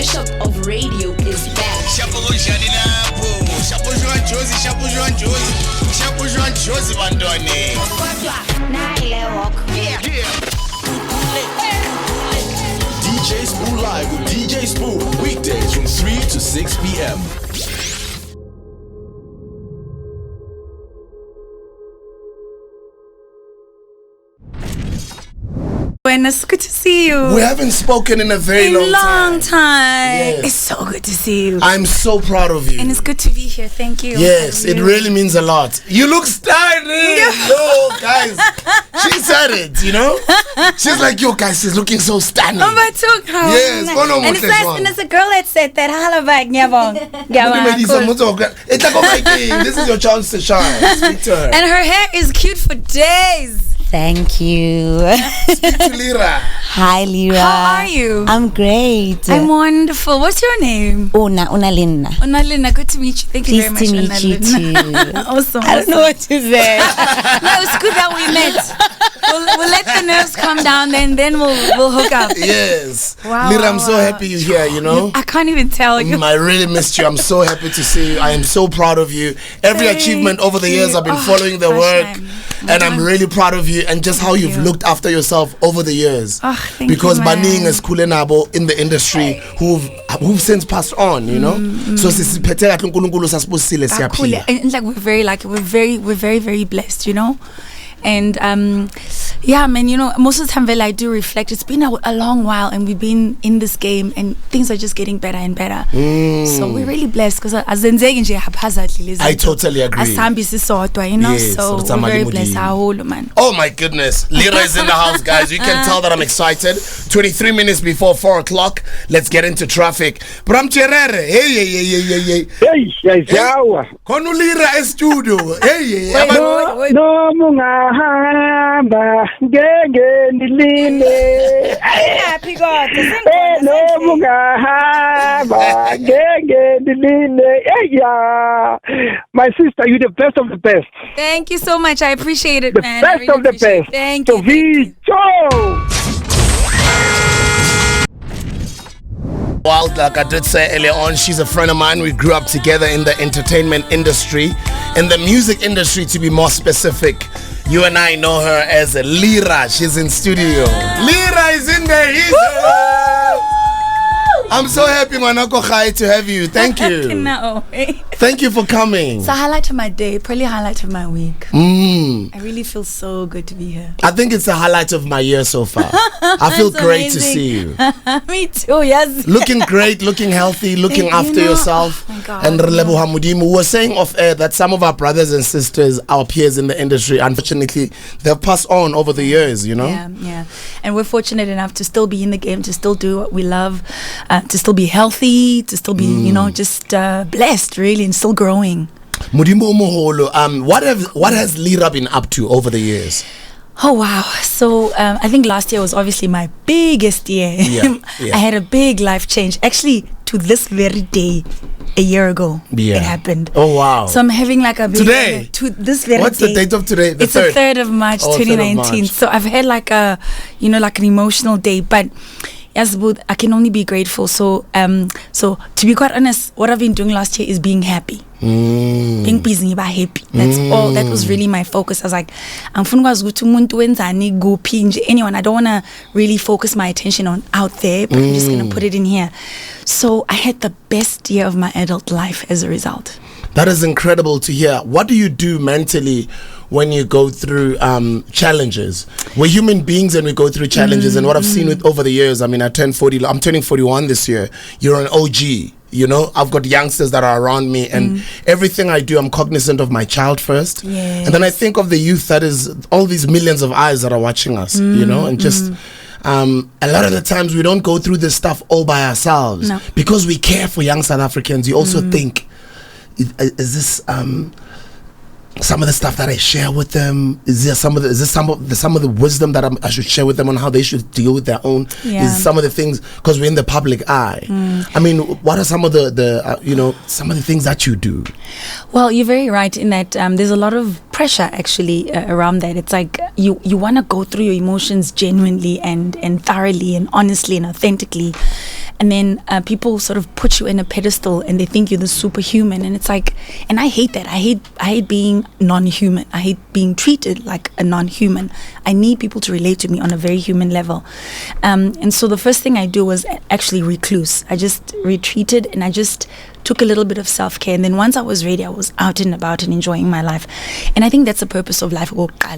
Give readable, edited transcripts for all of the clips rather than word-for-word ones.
bishop of radio is back. DJ Sbu Live with DJ Sbu, weekdays from 3 to 6 p.m. It's good to see you. We haven't spoken in a very long time. Yes. It's so good to see you. I'm so proud of you. And it's good to be here. Thank you. Yes, it really means a lot. You look stunning. Yo, guys. She said it, you know? She's like, yo, guys, she's looking so stunning. Oh, but took her. Yes. And it's a girl that said that. This is your chance to shine. Speak to her. And her hair is cute for days. Thank you. Speak to Lira. Hi, Lira. How are you? I'm great. I'm wonderful. What's your name? Unalina. Unalina, good to meet you. Thank you very much. Pleased to meet you too. Awesome. I don't know what to say. No, it's good that we met. We'll let the nerves come down, then we'll hook up. Yes. Wow. Lira, I'm so happy you're here, you know? I can't even tell you. I really missed you. I'm so happy to see you. I am so proud of you. Every achievement over the years, I've been following the work. And I'm really proud of you and just how you've looked after yourself over the years. Because Baning is Kulenabo in the industry who've since passed on, you know. So and like we're very lucky. We're very, very blessed, you know. And yeah, man, you know, most of the time, I do reflect. It's been a long while, and we've been in this game, and things are just getting better and better. So we're really blessed because I totally agree. You know, yes, so we're very blessed. Man. Oh my goodness, Lira is in the house, guys. You can tell that I'm excited. 23 minutes before 4 o'clock. Let's get into traffic. Bram Cherere, hey. Kono Lira studio, hey. No, Hamba ngenge nilinde happy God no munga hamba ngenge nilinde yeah my sister, you're the best of the best. Thank you so much. I appreciate it, the man. Best of the best. Thank you. Well, like I did say earlier on, she's a friend of mine. We grew up together in the entertainment industry, in the music industry to be more specific. You and I know her as Lira. She's in studio. Lira is in there. I'm so happy, Manako Khai, to have you. Thank you. Thank you for coming. It's a highlight of my day, probably a highlight of my week. I really feel so good to be here. I think it's the highlight of my year so far. I feel great to see you. Me too, yes. Looking great, looking healthy, looking after yourself. Oh my God, and Relebo Hamudimu, we were saying off air that some of our brothers and sisters, our peers in the industry, unfortunately, they've passed on over the years, you know? Yeah. And we're fortunate enough to still be in the game, to still do what we love, to still be healthy, to still be, you know, just blessed, really, and still growing. Mudimbo Moholo, what has Lira been up to over the years? Oh wow. So I think last year was obviously my biggest year. I had a big life change. Actually, to this very day, a year ago, it happened. Oh wow. So I'm having like a big today. To this very What's day. the date of today? It's the 3rd of March, 2019. 3rd of March. So I've had like a, you know, like an emotional day, but yes, I can only be grateful. So so to be quite honest, what I've been doing last year is being happy. Being busy, but happy. That's all. That was really my focus. I was like, anyone. I don't want to really focus my attention on out there, but I'm just going to put it in here. So I had the best year of my adult life as a result. That is incredible to hear. What do you do mentally when you go through challenges? We're human beings and we go through challenges. And what I've seen over the years, I mean, I'm turning 41 this year. You're an OG. You know, I've got youngsters that are around me, and everything I do, I'm cognizant of my child first. And then I think of the youth, that is all these millions of eyes that are watching us, you know, and just a lot of the times we don't go through this stuff all by ourselves. Because we care for young South Africans. You also think, is this some of the stuff that I share with them? Is some of the wisdom that I should share with them on how they should deal with their own? Is some of the things, because we're in the public eye. I mean, what are some of the you know, some of the things that you do? Well, you're very right in that there's a lot of pressure actually around that. It's like you want to go through your emotions genuinely and thoroughly and honestly and authentically. and then people sort of put you in a pedestal and they think you're the superhuman, and it's like, and I hate that. I hate being non-human. I hate being treated like a non-human. I need people to relate to me on a very human level, and so the first thing I do was actually recluse. I just retreated and I just took a little bit of self-care, and then once I was ready, I was out and about and enjoying my life. And I think that's the purpose of life,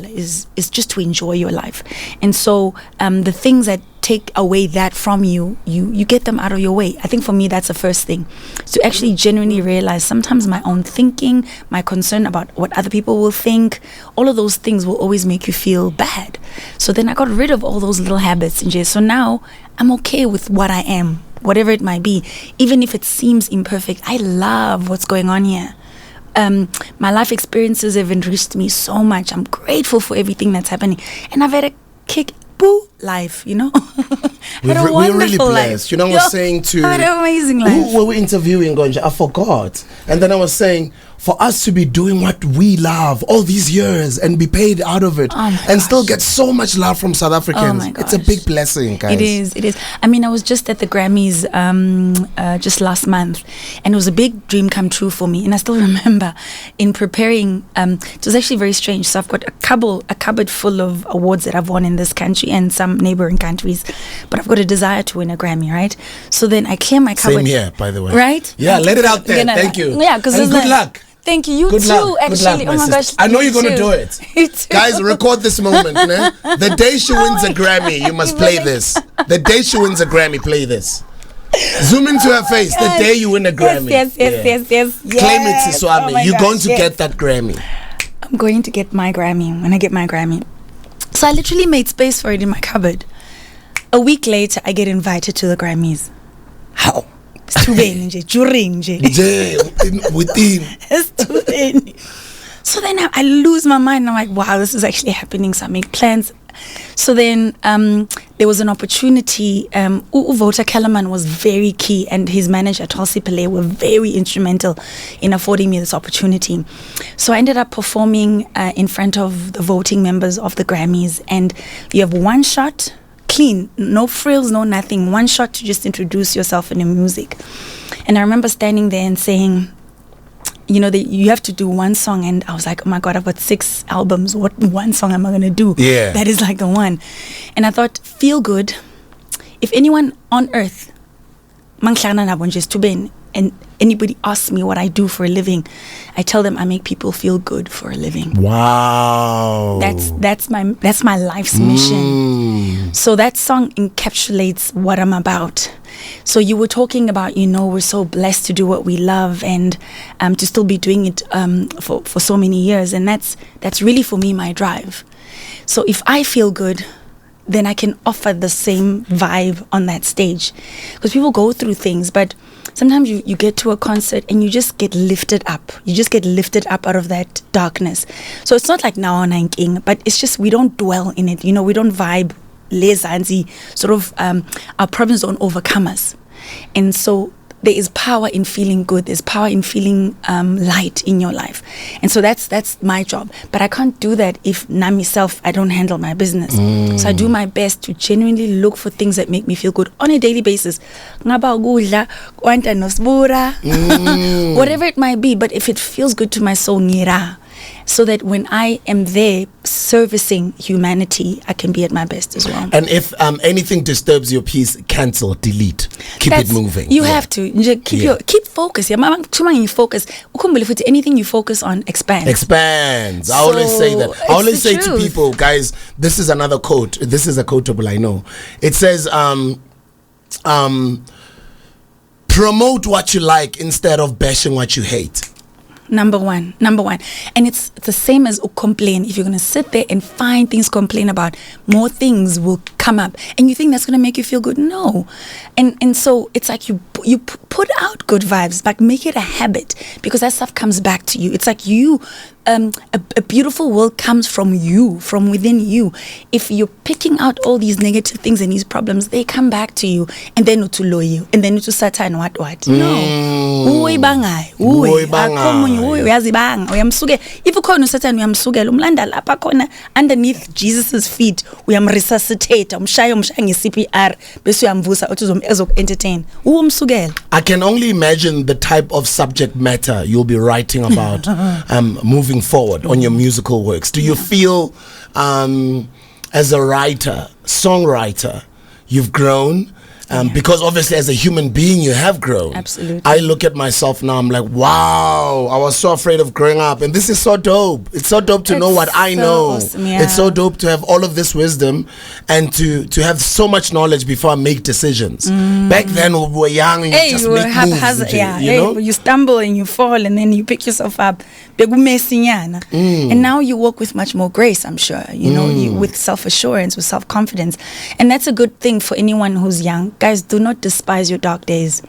is just to enjoy your life. And so the things that take away that from you get them out of your way. I think for me, that's the first thing, to actually genuinely realize sometimes my own thinking, my concern about what other people will think, all of those things will always make you feel bad. So then I got rid of all those little habits, and so now I'm okay with what I am, whatever it might be, even if it seems imperfect. I love what's going on here. My life experiences have enriched me so much. I'm grateful for everything that's happening, and I've had a kick-boo life, you know. We're really blessed. You know, I was saying to I had an amazing life. Who were we interviewing, Gonja? I forgot. And then I was saying, for us to be doing what we love all these years and be paid out of it, and still get so much love from South Africans, it's a big blessing, guys. It is. I mean, I was just at the Grammys just last month, and it was a big dream come true for me. And I still remember in preparing, it was actually very strange. So I've got a cupboard full of awards that I've won in this country and some neighboring countries, but I've got a desire to win a Grammy, right? So then I clear my cupboard. Same here, by the way. Right? Yeah, let it out there. Thank you. Yeah, because good luck. Thank you. You good too, luck. actually. Good luck, oh my gosh. I know you're going to do it. You too. Guys, record this moment. Né? The day she wins a Grammy, you must play this. The day she wins a Grammy, play this. Zoom into her face. The day you win a Grammy. Yes. Claim it, Siswami. Oh You're going to get that Grammy. I'm going to get my Grammy when I get my Grammy. So I literally made space for it in my cupboard. A week later, I get invited to the Grammys. How? It's too bad, during within. It's too bad. So then I lose my mind. And I'm like, wow, this is actually happening. So I make plans. So then there was an opportunity. Uvota Kellerman was very key, and his manager Tulsi Pillay were very instrumental in affording me this opportunity. So I ended up performing in front of the voting members of the Grammys, and you have one shot. Clean, no frills, no nothing. One shot to just introduce yourself in the music. And I remember standing there and saying, you know, you have to do one song. And I was like, oh my God, I've got 6 albums. What one song am I going to do? Yeah. That is like the one. And I thought, feel good. If anyone on earth, and anybody asks me what I do for a living, I tell them I make people feel good for a living. Wow. That's my life's mission. So that song encapsulates what I'm about. So you were talking about, you know, we're so blessed to do what we love, and to still be doing it for so many years, and that's really for me my drive. So if I feel good, then I can offer the same vibe on that stage, because people go through things, but sometimes you get to a concert and you just get lifted up. You just get lifted up out of that darkness. So it's not like now on King, but it's just we don't dwell in it. You know, we don't vibe lezansi, sort of our problems don't overcome us. And so there is power in feeling good. There's power in feeling light in your life. And so that's my job. But I can't do that if myself, I don't handle my business. So I do my best to genuinely look for things that make me feel good on a daily basis. Whatever it might be. But if it feels good to my soul, ngira. So that when I am there servicing humanity, I can be at my best as well. And if anything disturbs your peace, cancel, delete, keep it moving. You have to keep focus. Too much focus. Anything you focus on expands. I always say that. I always say to people, guys, this is another quote. This is a quotable, I know. It says, promote what you like instead of bashing what you hate. Number one. And it's the same as complain. If you're going to sit there and find things to complain about, more things will come up. And you think that's going to make you feel good? No. And so it's like you put out good vibes, like make it a habit, because that stuff comes back to you. It's like you, a beautiful world comes from you, from within you. If you're picking out all these negative things and these problems, they come back to you, and then to low you, and then to sata and what. No. Uyibangayo, akomunye uyazibanga, uyamsuke. If ukhona uSatan uyamsukela, umlanda lapha khona underneath Jesus's feet, uyamresuscitate, umshaya nge-CPR, bese uyamvusa uthi ezoku-entertain. Umsukela. I can only imagine the type of subject matter you'll be writing about moving forward on your musical works. Do you feel as a writer, songwriter, you've grown? Because obviously as a human being you have grown. Absolutely. I look at myself now, I'm like, wow, I was so afraid of growing up, and this is so dope. It's so dope to know what I know. Awesome, yeah. It's so dope to have all of this wisdom and to have so much knowledge before I make decisions. Back then we were young and you just make moves, you know? You stumble and you fall and then you pick yourself up. And now you walk with much more grace, I'm sure, you know, with self-assurance, with self-confidence. And that's a good thing for anyone who's young. Guys, do not despise your dark days.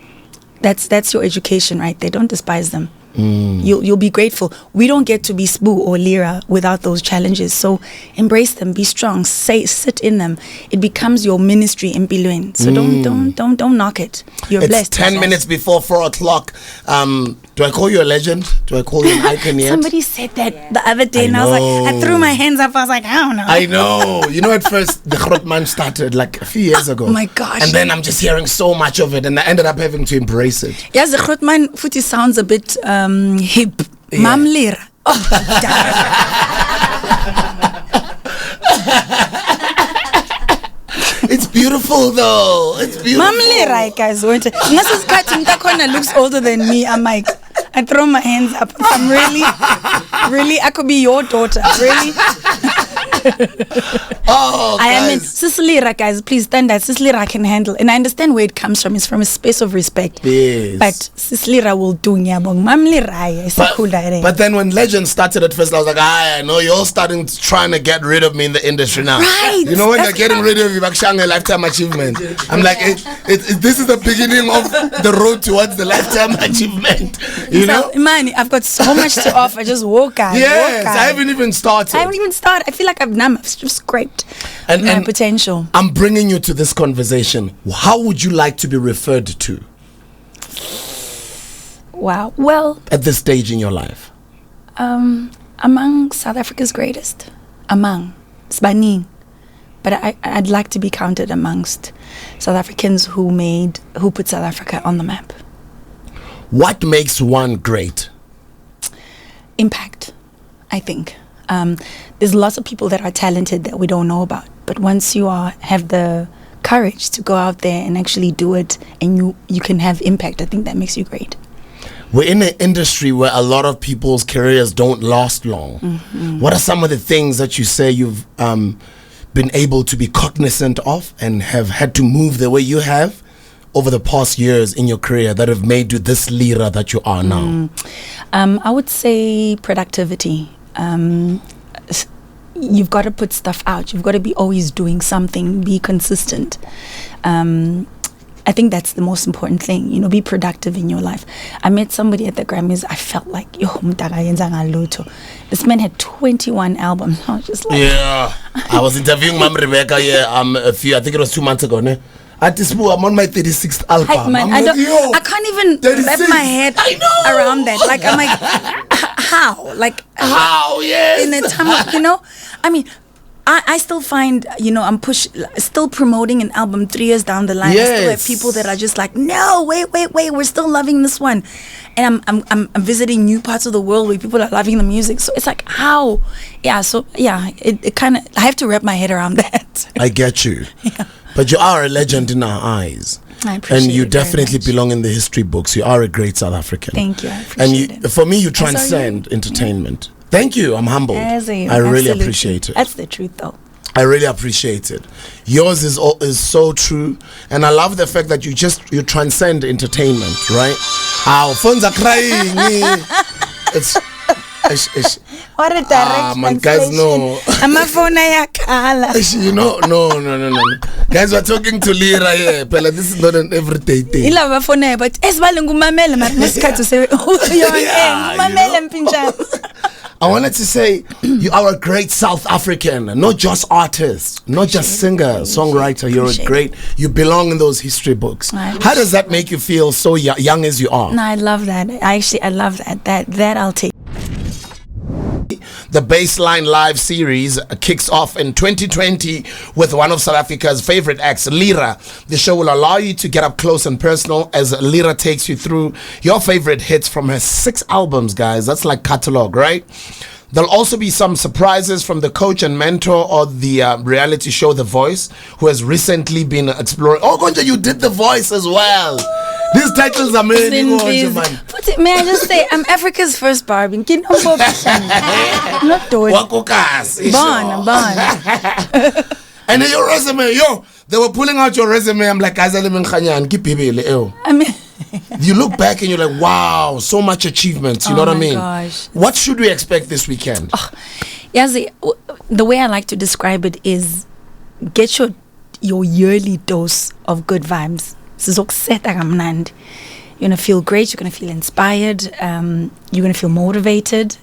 That's your education right there. Don't despise them. You'll be grateful. We don't get to be Sbu or Lira without those challenges. So embrace them, be strong, sit in them. It becomes your ministry in Bilwin. So don't knock it. You're blessed. 10 minutes before 4 o'clock. Do I call you a legend? Do I call you an icon yet? Somebody said that the other day, and I was like, I threw my hands up. I was like, I don't know. I know. You know, at first the Grootman started like a few years ago. Oh my gosh. And then I'm just hearing so much of it, and I ended up having to embrace it. Yes, the Grootman footy sounds a bit hip. Yeah. Mam Lira. It's beautiful though. It's beautiful. Mam Lira, guys. Unless Mtakona looks older than me, I'm like, I throw my hands up. I'm really, I could be your daughter. Really? I am Sis Lira, guys. Please stand that. Sis Lira can handle, and I understand where it comes from. It's from a space of respect. Yes. But Sis Lira will do nyabong. Mam Lira is cool. But then when Legend started at first, I was like, I know you're starting trying to get rid of me in the industry now. Right. You know when you're getting rid of you, like a lifetime achievement. I'm like, this is the beginning of the road towards the lifetime achievement. You know, man, I've got so much to offer. Just walk out. Yes, I haven't even started. I feel like I've just scraped my potential. I'm bringing you to this conversation. How would you like to be referred to? Wow. Well, at this stage in your life, among South Africa's greatest, Sbaning, but I'd like to be counted amongst South Africans who put South Africa on the map. What makes one great? Impact, I think. There's lots of people that are talented that we don't know about, but once you have the courage to go out there and actually do it, and you can have impact, I think that makes you great. We're in an industry where a lot of people's careers don't last long. What are some of the things that you say you've been able to be cognizant of and have had to move the way you have over the past years in your career that have made you this Lira that you are now? I would say productivity. You've got to put stuff out. You've got to be always doing something, be consistent. I think that's the most important thing, you know, be productive in your life. I met somebody at the Grammys, I felt like, this man had 21 albums. I was just like... Yeah. I was interviewing Mom Rebecca I think it was 2 months ago, ne? At this point, I'm on my 36th album. I can't even 36. Wrap my head around that. Like, I'm like, how? Like, how? Yes. In a time of, you know, I mean, I still find, you know, I'm still promoting an album 3 years down the line. Yes. I still have people that are just like, no, wait, we're still loving this one. And I'm visiting new parts of the world where people are loving the music. So it's like, how? Yeah, so yeah, it kind of, I have to wrap my head around that. I get you. Yeah. But you are a legend in our eyes. I appreciate and you it definitely belong in the history books. You are a great South African. Thank you. I appreciate it. For me, you transcend entertainment. Thank you. I'm humbled. I really appreciate it. That's the truth, though. I really appreciate it. Yours is so true, and I love the fact that you transcend entertainment, right? Our phones are crying. What a direct man, guys, no. You know, no. Guys, we're talking to Lira here. Pella, this is not an everyday thing. I wanted to say you are a great South African, not just artist, not just singer, songwriter. You're a great. You belong in those history books. How does that make you feel, so young as you are? No, I love that. I love that. That I'll take. The Baseline Live series kicks off in 2020 with one of South Africa's favorite acts, Lira. The show will allow you to get up close and personal as Lira takes you through your favorite hits from her 6 albums, guys. That's like catalog, right? There'll also be some surprises from the coach and mentor of the reality show The Voice, who has recently been exploring. Oh, Gonja, you did The Voice as well. These titles are many. May I just say, I'm Africa's first Barbie. Not doing. Born. And then your resume, they were pulling out your resume. I'm like, I mean, you look back and you're like, wow, so much achievements. You know what I mean? Gosh. What should we expect this weekend? The way I like to describe it is, get your yearly dose of good vibes. You're gonna feel great. You're gonna feel inspired. You're gonna feel motivated.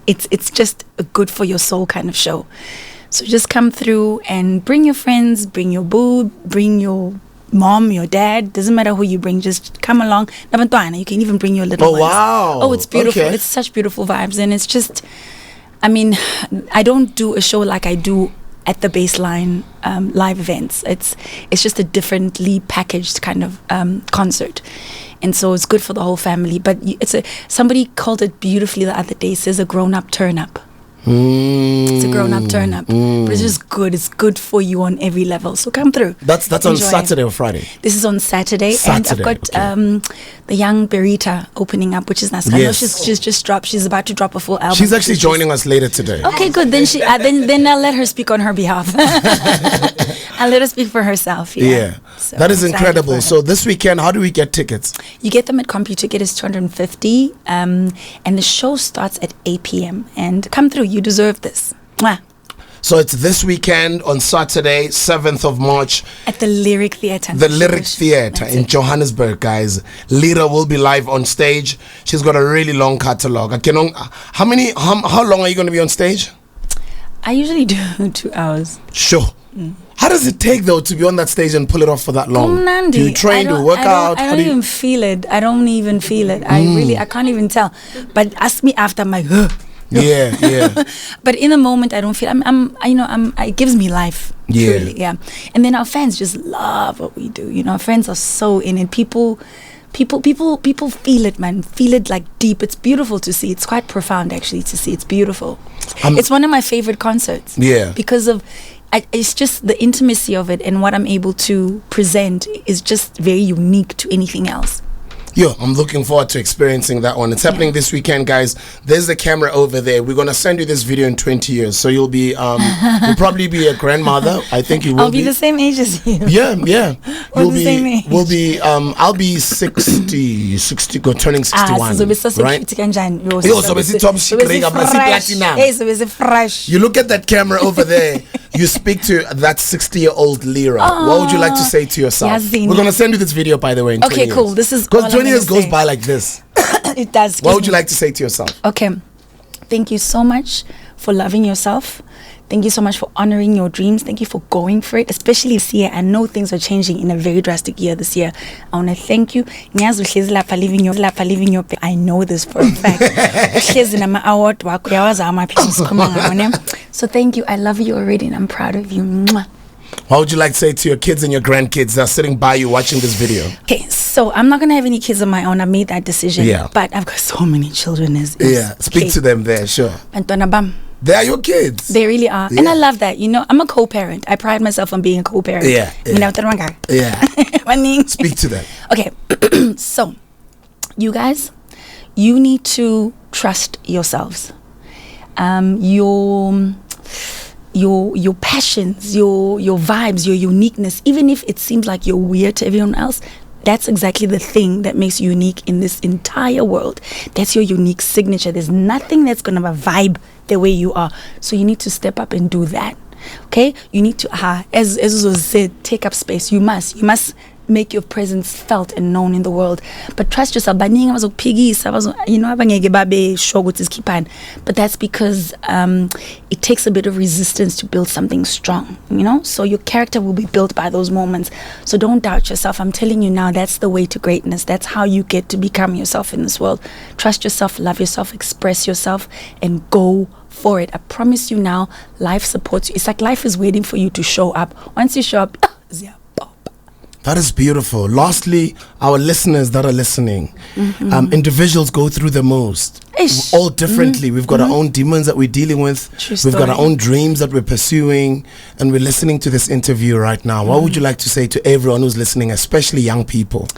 It's just a good for your soul kind of show. So just come through and bring your friends, bring your boo, bring your mom, your dad. Doesn't matter who you bring. Just come along. You can even bring your little ones. Wow! Oh, it's beautiful. Okay. It's such beautiful vibes, and it's just. I mean, I don't do a show like I do at the Baseline live events. It's just a differently packaged kind of concert, and so it's good for the whole family. But somebody called it beautifully the other day. It says a grown-up turn-up. It's a grown-up turn-up, but it's just good. It's good for you on every level. So come through. That's on Saturday or Friday. This is on Saturday, and I've got the young Berita opening up, which is nice. Yes. I know she's just dropped. She's about to drop a full album. She's actually joining us later today. Okay, good. Then then I'll let her speak on her behalf. I'll let her speak for herself. Yeah. So That is I'm excited incredible. for So it. this weekend, how do we get tickets? You get them at CompuTicket. It's 250, and the show starts at 8 p.m. And come through. You deserve this. Mwah. So it's this weekend on Saturday, 7th of March. At the Lyric Theatre. The Lyric Theatre in Johannesburg, guys. Lira will be live on stage. She's got a really long catalog. How long are you going to be on stage? I usually do 2 hours. Sure. How does it take, though, to be on that stage and pull it off for that long? Kumnandi. Do you train, do you work out? I don't even feel it. I don't even feel it. I can't even tell. But ask me after, I'm like, Yeah. But in the moment, I don't feel. It gives me life. Yeah. Truly, yeah. And then our fans just love what we do. Our friends are so in it. People feel it, man. Feel it like deep. It's beautiful to see. It's quite profound, actually, to see. It's beautiful. It's one of my favorite concerts. Yeah. Because of. It's just the intimacy of it, and what I'm able to present is just very unique to anything else. I'm looking forward to experiencing that one. It's happening this weekend, guys. There's the camera over there. We're gonna send you this video in 20 years, so you'll be you'll probably be a grandmother. I think you will. I'll be the same age as you. Yeah. We're the same age. We'll be. I'll be 60, turning 61. Right? You look at that camera over there. You speak to that 60-year-old Lira. What would you like to say to yourself? Yazini. We're gonna send you this video, by the way. In 20 years. Cool. This is because 20 years goes by like this. It does. What would you like to say to yourself? Okay. Thank you so much for loving yourself. Thank you so much for honoring your dreams. Thank you for going for it, especially this year. I know things are changing in a very drastic year this year. I want to thank you. I know this for a fact. So thank you. I love you already, and I'm proud of you. Mwah. What would you like to say to your kids and your grandkids that are sitting by you watching this video? Okay, so I'm not going to have any kids of my own. I made that decision. Yeah. But I've got so many children. Speak to them there, sure. They are your kids. They really are. Yeah. And I love that. I'm a co-parent. I pride myself on being a co-parent. Yeah. Speak to them. Okay, so you guys, you need to trust yourselves. Your passions, your vibes, your uniqueness, even if it seems like you're weird to everyone else, that's exactly the thing that makes you unique in this entire world. That's your unique signature. There's nothing that's going to vibe the way you are. So you need to step up and do that. Okay? You need to, as was said, take up space. You must make your presence felt and known in the world. But trust yourself. But that's because it takes a bit of resistance to build something strong, you know? So your character will be built by those moments. So don't doubt yourself. I'm telling you now, that's the way to greatness. That's how you get to become yourself in this world. Trust yourself, love yourself, express yourself, and go for it. I promise you now, life supports you. It's like life is waiting for you to show up. Once you show up, that is beautiful. Lastly, our listeners that are listening, individuals go through the most. Ish. All differently. We've got our own demons that we're dealing with. True We've got our story. own dreams that we're pursuing. And we're listening to this interview right now. What would you like to say to everyone who's listening, especially young people?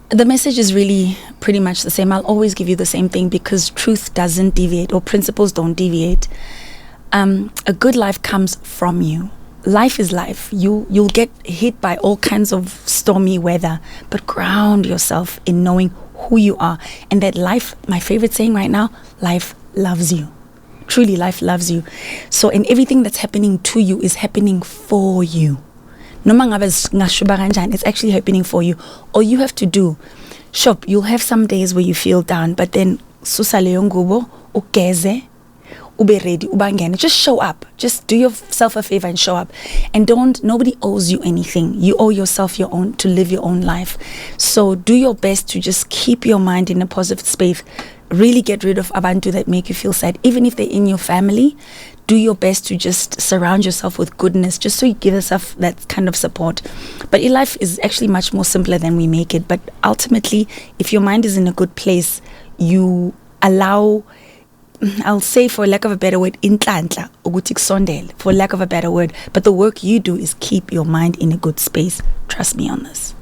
The message is really pretty much the same. I'll always give you the same thing because truth doesn't deviate, or principles don't deviate. A good life comes from you. Life is life. You'll get hit by all kinds of stormy weather, but ground yourself in knowing who you are, and that life, my favorite saying right now, life loves you. Truly, life loves you. So, and everything that's happening to you is happening for you. It's actually happening for you. All you have to do, shop, you'll have some days where you feel down, but then susa leyo ngubo, ugeze, ube ready, ubangene. Just show up. Just do yourself a favor and show up. And nobody owes you anything. You owe yourself to live your own life. So do your best to just keep your mind in a positive space. Really get rid of abantu that make you feel sad. Even if they're in your family, do your best to just surround yourself with goodness, just so you give yourself that kind of support. But life is actually much more simpler than we make it. But ultimately, if your mind is in a good place, you allow, I'll say, for lack of a better word, inhlanhla ukuthi kusondele, for lack of a better word. But the work you do is keep your mind in a good space. Trust me on this.